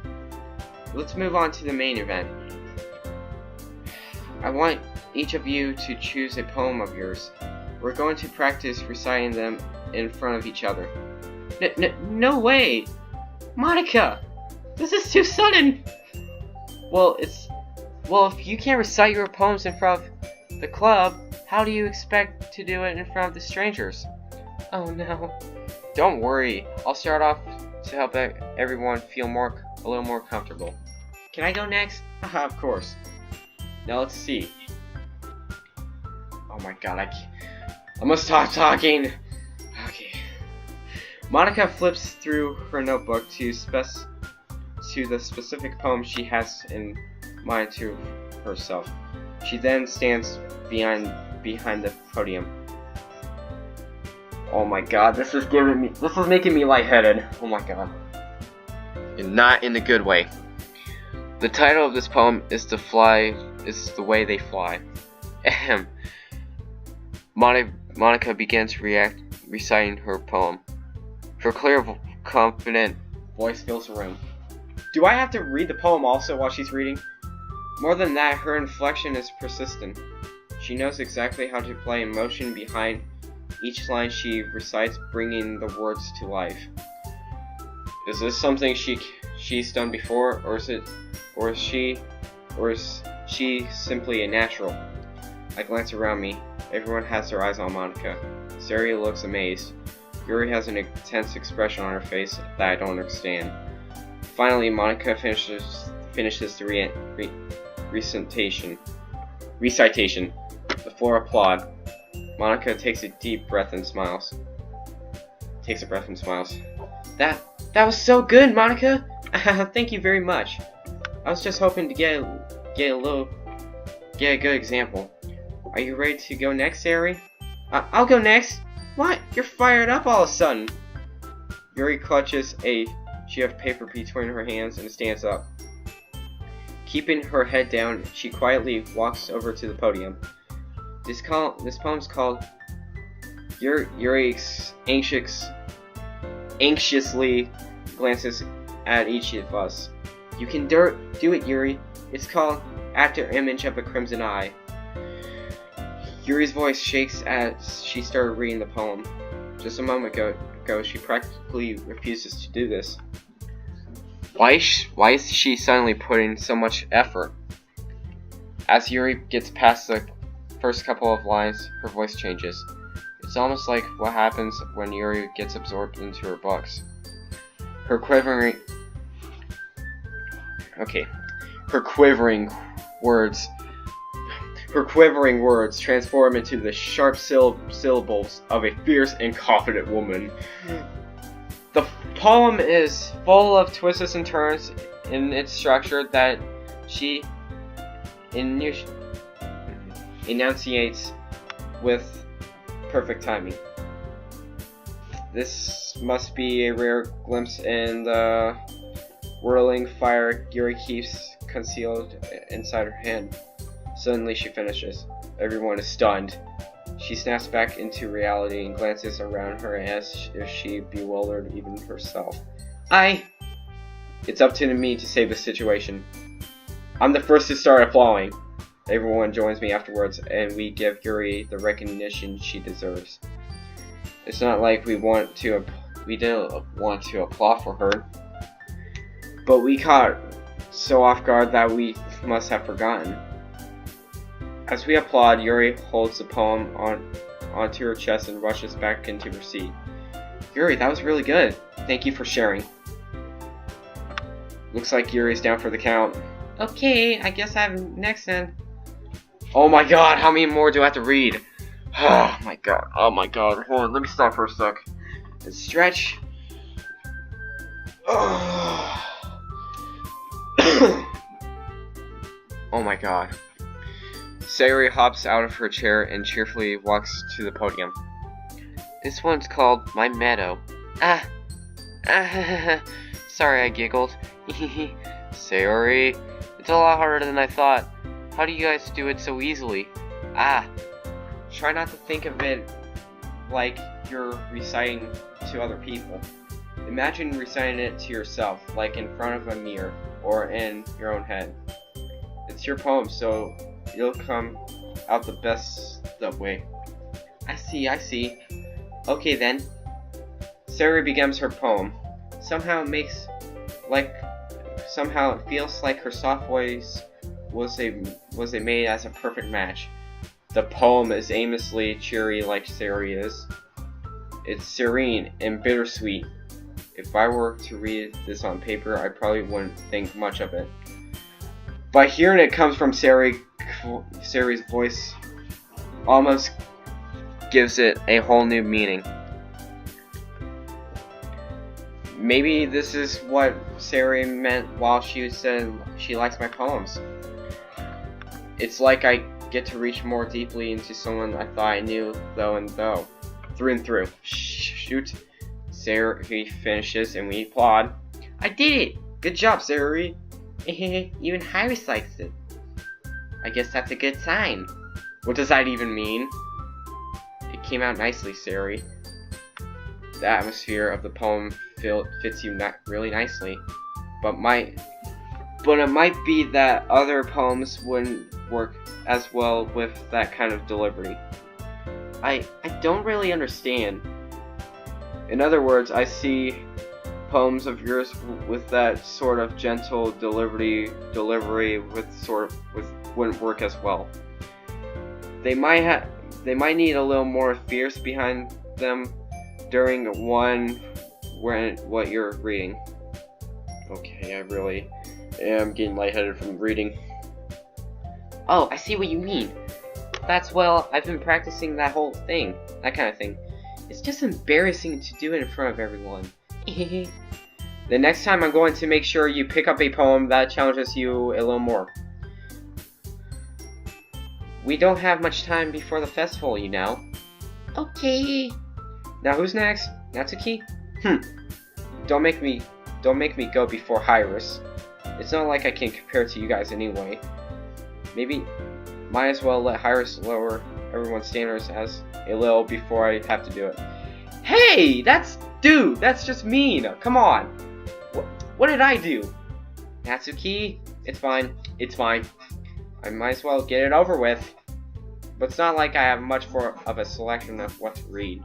let's move on to the main event. I want each of you to choose a poem of yours. We're going to practice reciting them in front of each other. No way! Monica! This is too sudden! Well, if you can't recite your poems in front of the club, how do you expect to do it in front of the strangers? Oh no. Don't worry, I'll start off to help everyone feel a little more comfortable. Can I go next? Of course. Now let's see. Oh my god, I must stop talking. Okay. Monica flips through her notebook to the specific poem she has in mind to herself. She then stands behind the podium. Oh my god, this is making me lightheaded. Oh my god. And not in a good way. The title of this poem is The Way They Fly. Ahem. Monica begins reciting her poem. Her clear, confident voice fills the room. Do I have to read the poem also while she's reading? More than that, her inflection is persistent. She knows exactly how to play emotion behind each line she recites, bringing the words to life. Is this something she's done before, or is she simply a natural? I glance around me. Everyone has their eyes on Monica. Sayori looks amazed. Yuri has an intense expression on her face that I don't understand. Finally, Monica finishes the recitation. The floor applaud. Monica takes a deep breath and smiles. That was so good, Monica. Thank you very much. I was just hoping to get a good example. Are you ready to go next, Sayori? I'll go next. What? You're fired up all of a sudden. Yuri clutches a sheet of paper between her hands and stands up. Keeping her head down, she quietly walks over to the podium. This poem's called Yuri anxiously glances at each of us. You can do it, Yuri. It's called After Image of a Crimson Eye. Yuri's voice shakes as she started reading the poem. Just a moment ago, she practically refuses to do this. Why is she suddenly putting so much effort? As Yuri gets past the first couple of lines, her voice changes. It's almost like what happens when Yuri gets absorbed into her books. Her quivering words transform into the sharp syllables of a fierce and confident woman. The poem is full of twists and turns in its structure that she enunciates with perfect timing. This must be a rare glimpse in the whirling fire Yuri keeps concealed inside her hand. Suddenly she finishes. Everyone is stunned. She snaps back into reality and glances around her as if she bewildered even herself. It's up to me to save the situation. I'm the first to start applauding. Everyone joins me afterwards, and we give Yuri the recognition she deserves. It's not like we didn't want to applaud for her, but we caught so off guard that we must have forgotten. As we applaud, Yuri holds the poem onto her chest and rushes back into her seat. Yuri, that was really good. Thank you for sharing. Looks like Yuri's down for the count. Okay, I guess I have next then. Oh my god, how many more do I have to read? Oh my god. Hold on, let me stop for a sec. And stretch. Oh my god. Sayori hops out of her chair and cheerfully walks to the podium. This one's called My Meadow. Sorry, I giggled. Sayori, it's a lot harder than I thought. How do you guys do it so easily? Try not to think of it like you're reciting to other people. Imagine reciting it to yourself, like in front of a mirror or in your own head. It's your poem, so it'll come out the best that way. I see. Okay then. Sayori begins her poem. Somehow it feels like her soft voice was made as a perfect match. The poem is aimlessly cheery like Sayori is. It's serene and bittersweet. If I were to read this on paper, I probably wouldn't think much of it. But hearing it comes from Sayori's voice almost gives it a whole new meaning. Maybe this is what Sayori meant while she said she likes my poems. It's like I get to reach more deeply into someone I thought I knew, through and through. Shoot. Sayori finishes and we applaud. I did it! Good job, Sayori! Even Pyrus likes it. I guess that's a good sign. What does that even mean? It came out nicely, Sayori. The atmosphere of the poem fits you really nicely. But it might be that other poems wouldn't work as well with that kind of delivery. I don't really understand. In other words, I see poems of yours with that sort of gentle delivery wouldn't work as well. They might need a little more fierce behind them during what you're reading. Okay, I really am getting lightheaded from reading. Oh, I see what you mean. I've been practicing that whole thing, that kind of thing. It's just embarrassing to do it in front of everyone. The next time I'm going to make sure you pick up a poem that challenges you a little more. We don't have much time before the festival, you know. Okay. Now who's next? Natsuki? Don't make me go before Pyrus. It's not like I can compare to you guys anyway. Maybe might as well let Pyrus lower everyone's standards as a little before I have to do it. Hey, that's just mean. Come on. What did I do? Natsuki, it's fine. I might as well get it over with. But it's not like I have much of a selection of what to read.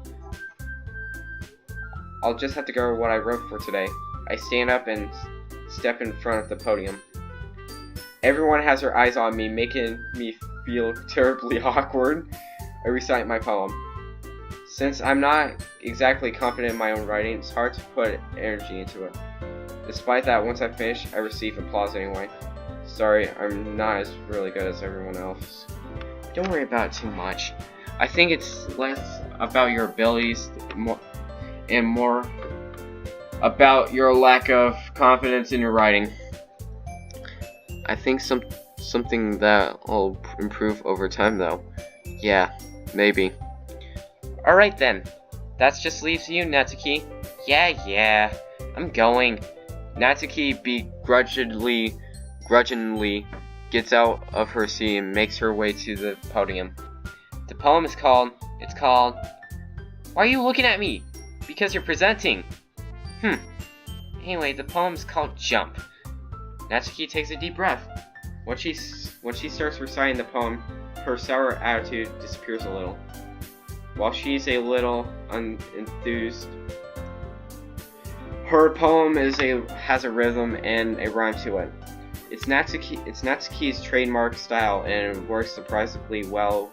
I'll just have to go over what I wrote for today. I stand up and step in front of the podium. Everyone has their eyes on me, making me feel terribly awkward. I recite my poem. Since I'm not exactly confident in my own writing, it's hard to put energy into it. Despite that, once I finish, I receive applause anyway. Sorry, I'm not as really good as everyone else. Don't worry about it too much. I think it's less about your abilities and more about your lack of confidence in your writing. I think something that will improve over time, though. Yeah, maybe. Alright then. That just leaves you, Natsuki. Yeah, I'm going. Natsuki begrudgingly gets out of her seat and makes her way to the podium. The poem is called, Why Are You Looking At Me? Because You're Presenting. Anyway, the poem is called Jump. Natsuki takes a deep breath. When she starts reciting the poem, her sour attitude disappears a little. While she's a little unenthused, her poem has a rhythm and a rhyme to it. It's Natsuki's trademark style, and it works surprisingly well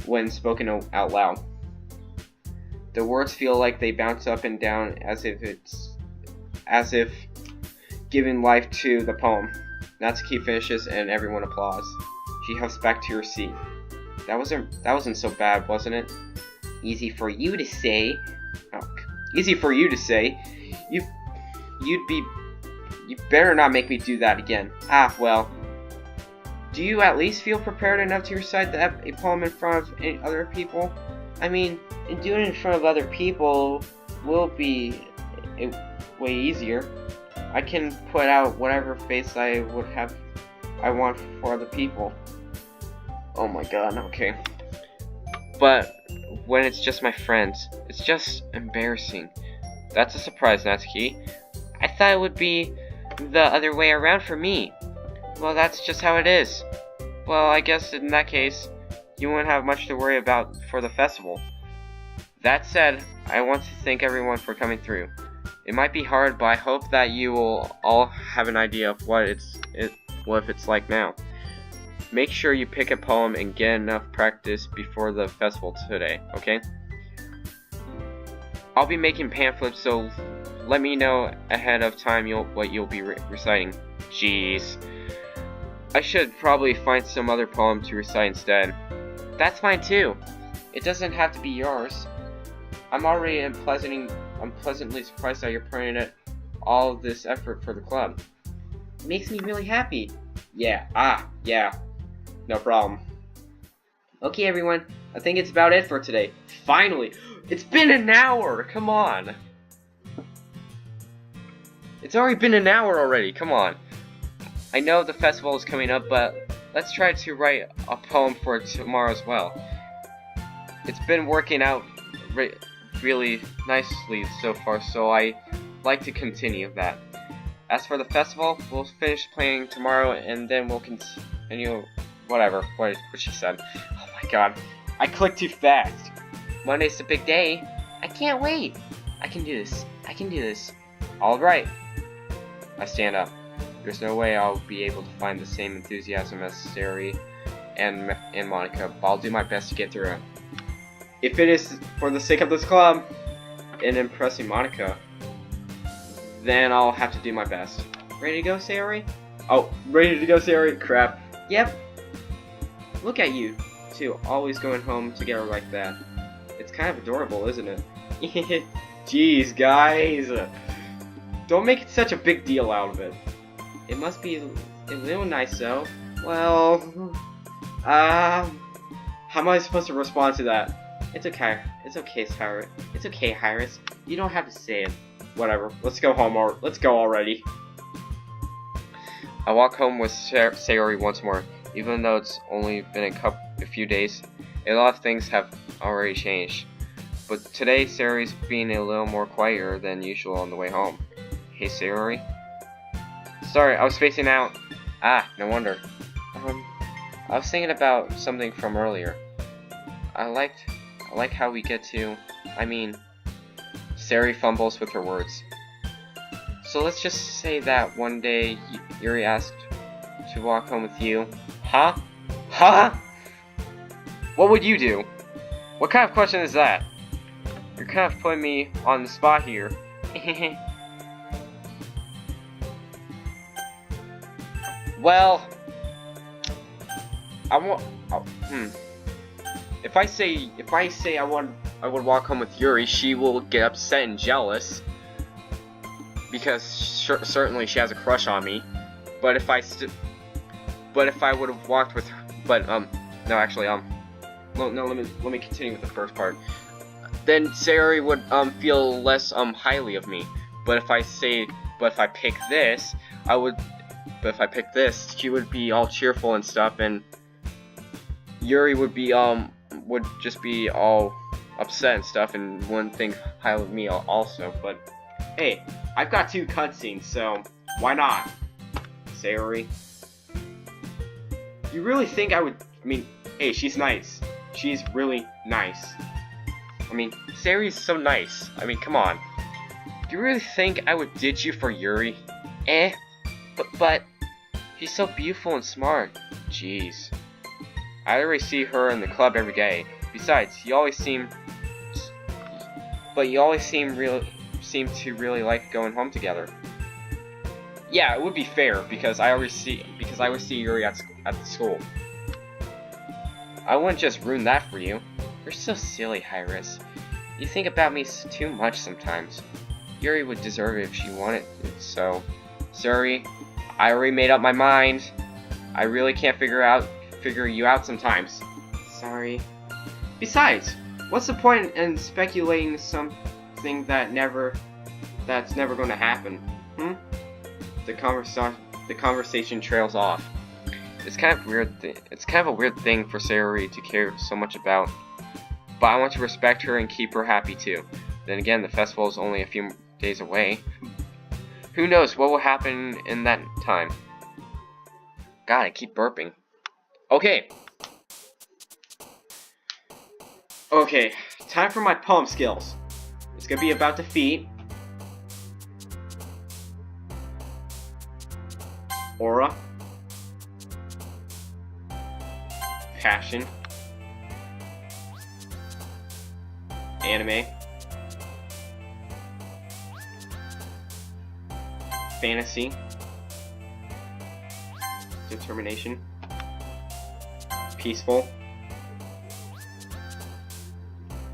when spoken out loud. The words feel like they bounce up and down as if giving life to the poem. Natsuki finishes and everyone applauds. She huffs back to her seat. That wasn't so bad, wasn't it? Easy for you to say. You better not make me do that again. Well. Do you at least feel prepared enough to recite a poem in front of other people? I mean, doing it in front of other people will be way easier. I can put out whatever face I want for other people. Oh my god, okay. But when it's just my friends, it's just embarrassing. That's a surprise, Natsuki. I thought it would be the other way around for me. Well, that's just how it is. Well, I guess in that case, you won't have much to worry about for the festival. That said, I want to thank everyone for coming through. It might be hard, but I hope that you will all have an idea of what it's like now. Make sure you pick a poem and get enough practice before the festival today, okay? I'll be making pamphlets, so let me know ahead of time what you'll be reciting. Jeez. I should probably find some other poem to recite instead. That's fine too. It doesn't have to be yours. I'm pleasantly surprised that you're putting in all of this effort for the club. It makes me really happy. Yeah. No problem. Okay, everyone. I think it's about it for today. Finally! It's been an hour! Come on! It's already been an hour already, come on. I know the festival is coming up, but let's try to write a poem for tomorrow as well. It's been working out really nicely so far, so I like to continue that. As for the festival, we'll finish playing tomorrow, and then we'll continue whatever, what she said. Oh my god, I clicked too fast. Monday's the big day. I can't wait. I can do this. I can do this. Alright. I stand up. There's no way I'll be able to find the same enthusiasm as Sari and Monica, but I'll do my best to get through it. If it is for the sake of this club and impressing Monica, then I'll have to do my best. Ready to go, Sayori? Oh, ready to go, Sayori? Crap. Yep. Look at you two, always going home together like that. It's kind of adorable, isn't it? Jeez, guys. Don't make it such a big deal out of it. It must be a little nice, though. Well, how am I supposed to respond to that? It's okay. It's okay, Cyrus. It's okay, Iris. You don't have to say it. Whatever. Let's go home, or let's go already. I walk home with Sayori once more. Even though it's only been a few days, a lot of things have already changed. But today, Sayori's being a little more quieter than usual on the way home. Hey, Sayori? Sorry, I was spacing out. Ah, no wonder. I was thinking about something from earlier. I like how we get to, Sayori fumbles with her words. So let's just say that one day Yuri asked to walk home with you. Huh? Huh? What would you do? What kind of question is that? You're kind of putting me on the spot here. Well, If I say I would walk home with Yuri, she will get upset and jealous because certainly she has a crush on me. But if I would have walked with her, let me continue with the first part. Then Sayori would feel less highly of me. But if I pick this, she would be all cheerful and stuff, and Yuri would just be all upset and stuff and wouldn't think highly of me also. But hey, I've got 2 cutscenes, so why not? Sayori, you really think I would? Hey, she's nice. She's really nice. Sayori's so nice. Come on. Do you really think I would ditch you for Yuri? But she's so beautiful and smart. Jeez. I already see her in the club every day. Besides, you always seem to really like going home together. Yeah, it would be fair because I always see Yuri at the school. I wouldn't just ruin that for you. You're so silly, Iris. You think about me too much sometimes. Yuri would deserve it if she wanted it, so... Sorry, I already made up my mind. I really can't figure you out sometimes. Sorry. Besides, what's the point in speculating something that's never going to happen? The conversation trails off. It's kind of a weird thing for Sayori to care so much about, but I want to respect her and keep her happy too. Then again, the festival is only a few days away. Who knows what will happen in that time? God, I keep burping. Okay, time for my poem skills. It's gonna be about defeat, aura, passion, anime, fantasy, determination, peaceful,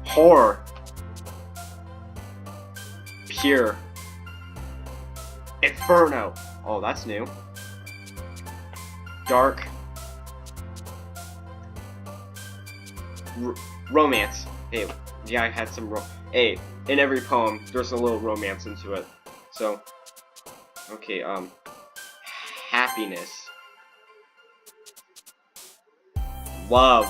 horror, pure, inferno. Oh, that's new. Dark, romance. Hey, yeah, I had some hey, in every poem, there's a little romance into it. So, okay, happiness. Love.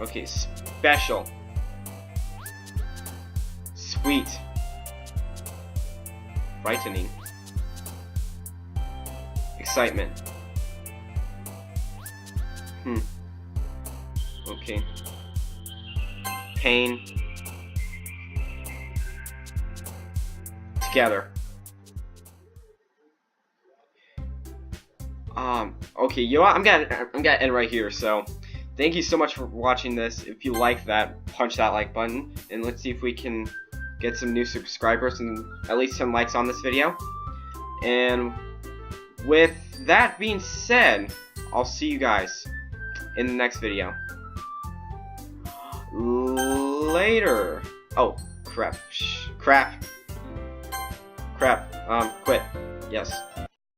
Okay, special. Sweet. Frightening. Excitement. Okay. Pain. Together. Okay, you know what? I'm gonna end right here. So, thank you so much for watching this. If you like that, punch that like button, and let's see if we can get some new subscribers and at least some likes on this video. And with that being said, I'll see you guys in the next video. Later. Oh, crap. Crap. Quit. Yes.